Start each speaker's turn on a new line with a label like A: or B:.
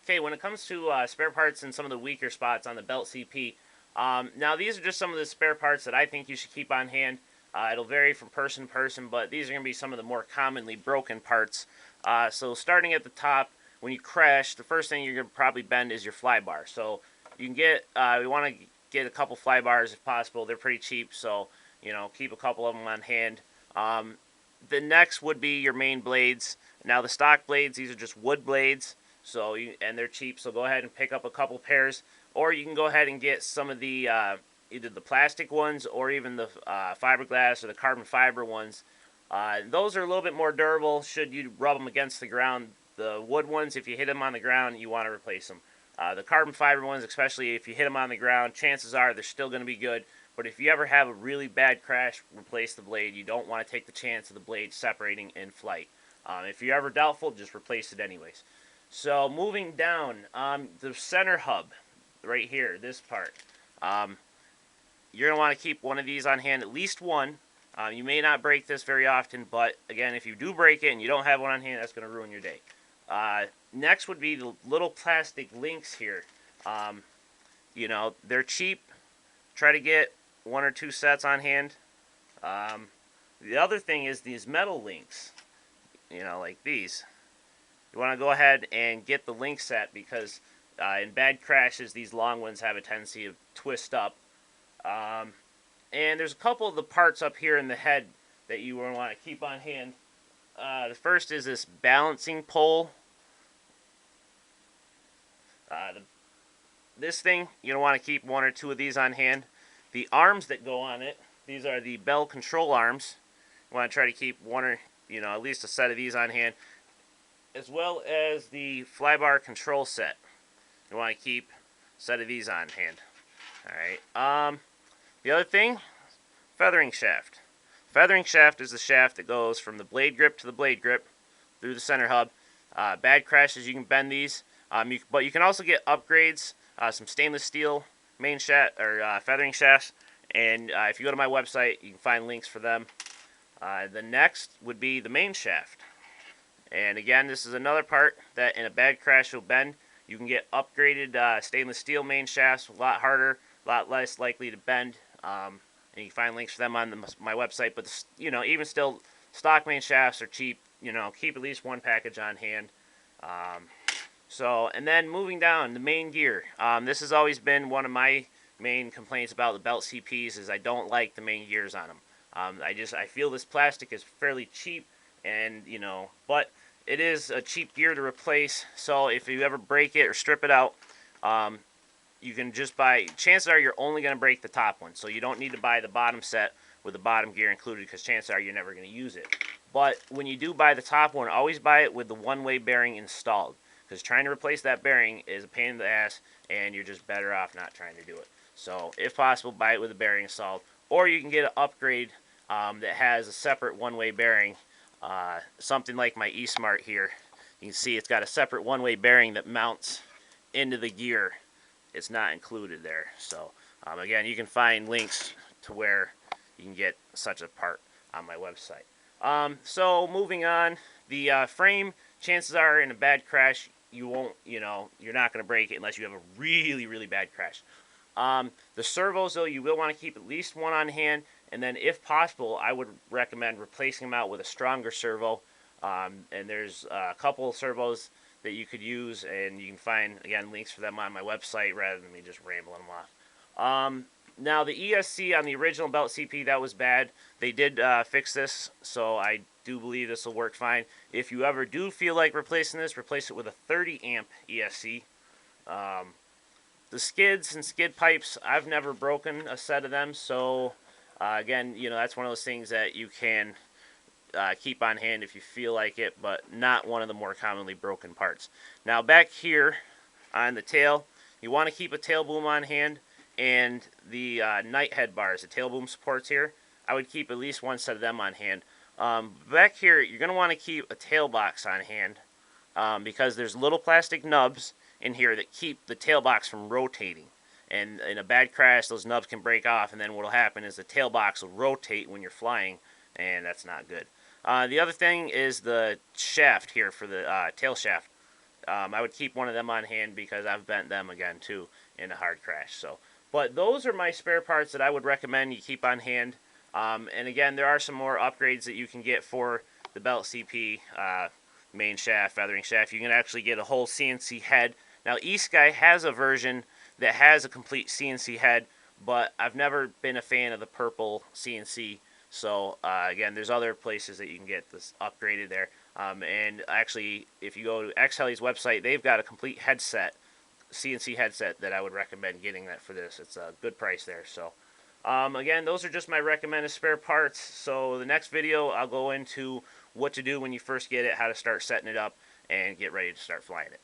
A: Okay, when it comes to spare parts and some of the weaker spots on the belt CP, now these are just some of the spare parts that I think you should keep on hand. It'll vary from person to person, but these are going to be some of the more commonly broken parts. So starting at the top, when you crash, the first thing you're going to probably bend is your fly bar. So you can get, we want to get a couple fly bars if possible. They're pretty cheap, so keep a couple of them on hand. The next would be your main blades. Now the stock blades, these are just wood blades, and they're cheap. So go ahead and pick up a couple pairs, or you can go ahead and get some of the either the plastic ones or even the fiberglass or the carbon fiber ones. Those are a little bit more durable should you rub them against the ground. The wood ones, if you hit them on the ground, you want to replace them. The carbon fiber ones, especially if you hit them on the ground, chances are they're still going to be good. But if you ever have a really bad crash, replace the blade. You don't want to take the chance of the blade separating in flight. If you're ever doubtful, just replace it anyways. So moving down, the center hub, right here, this part. You're going to want to keep one of these on hand, at least one. You may not break this very often, but again, if you do break it and you don't have one on hand, that's going to ruin your day. Next would be the little plastic links here. They're cheap. Try to get one or two sets on hand. The other thing is these metal links, like these. You want to go ahead and get the link set because in bad crashes, these long ones have a tendency to twist up. And there's a couple of the parts up here in the head that you want to keep on hand. The first is this balancing pole. This thing, you don't want to keep one or two of these on hand. The arms that go on it, these are the bell control arms. You want to try to keep one or, at least a set of these on hand, as well as the flybar control set. You want to keep a set of these on hand. Alright. The other thing, feathering shaft. Feathering shaft is the shaft that goes from the blade grip to the blade grip through the center hub. Bad crashes, you can bend these, but you can also get upgrades, some stainless steel main shaft or feathering shafts, and if you go to my website, you can find links for them. The next would be the main shaft, and again, this is another part that in a bad crash will bend. You can get upgraded stainless steel main shafts, a lot harder, a lot less likely to bend, and you can find links for them on my website. But even still, stock main shafts are cheap. Keep at least one package on hand. And then moving down, the main gear. This has always been one of my main complaints about the belt CPs is I don't like the main gears on them. I feel this plastic is fairly cheap, and but it is a cheap gear to replace. So if you ever break it or strip it out, you can just buy. Chances are you're only going to break the top one, so you don't need to buy the bottom set with the bottom gear included because chances are you're never going to use it. But when you do buy the top one, always buy it with the one-way bearing installed. Because trying to replace that bearing is a pain in the ass, and you're just better off not trying to do it. So, if possible, buy it with a bearing installed. Or you can get an upgrade that has a separate one-way bearing. Something like my eSmart here. You can see it's got a separate one-way bearing that mounts into the gear. It's not included there. So, again, you can find links to where you can get such a part on my website. So, moving on, the frame, chances are in a bad crash, you won't, you're not going to break it unless you have a really, really bad crash. The servos, though, you will want to keep at least one on hand, and then if possible, I would recommend replacing them out with a stronger servo. And there's a couple of servos that you could use, and you can find, again, links for them on my website rather than me just rambling them off. Now, the ESC on the original belt CP, that was bad. They did fix this, so I do believe this will work fine. If you ever do feel like replacing this, replace it with a 30 amp ESC. The skids and skid pipes, I've never broken a set of them, so again, that's one of those things that you can keep on hand if you feel like it, but not one of the more commonly broken parts. Now, back here on the tail, you want to keep a tail boom on hand, and the night head bars, the tail boom supports here, I would keep at least one set of them on hand. Back here, you're going to want to keep a tail box on hand because there's little plastic nubs in here that keep the tail box from rotating. And in a bad crash, those nubs can break off, and then what will happen is the tail box will rotate when you're flying, and that's not good. The other thing is the shaft here for the tail shaft. I would keep one of them on hand because I've bent them again too in a hard crash. So, but those are my spare parts that I would recommend you keep on hand. And again, there are some more upgrades that you can get for the belt CP, main shaft, feathering shaft. You can actually get a whole CNC head. Now, ESky has a version that has a complete CNC head, but I've never been a fan of the purple CNC. So again, there's other places that you can get this upgraded there. And actually, if you go to Xheli's website, they've got a complete headset, CNC headset that I would recommend getting that for this. It's a good price there. So again, those are just my recommended spare parts. So the next video, I'll go into what to do when you first get it, how to start setting it up, and get ready to start flying it.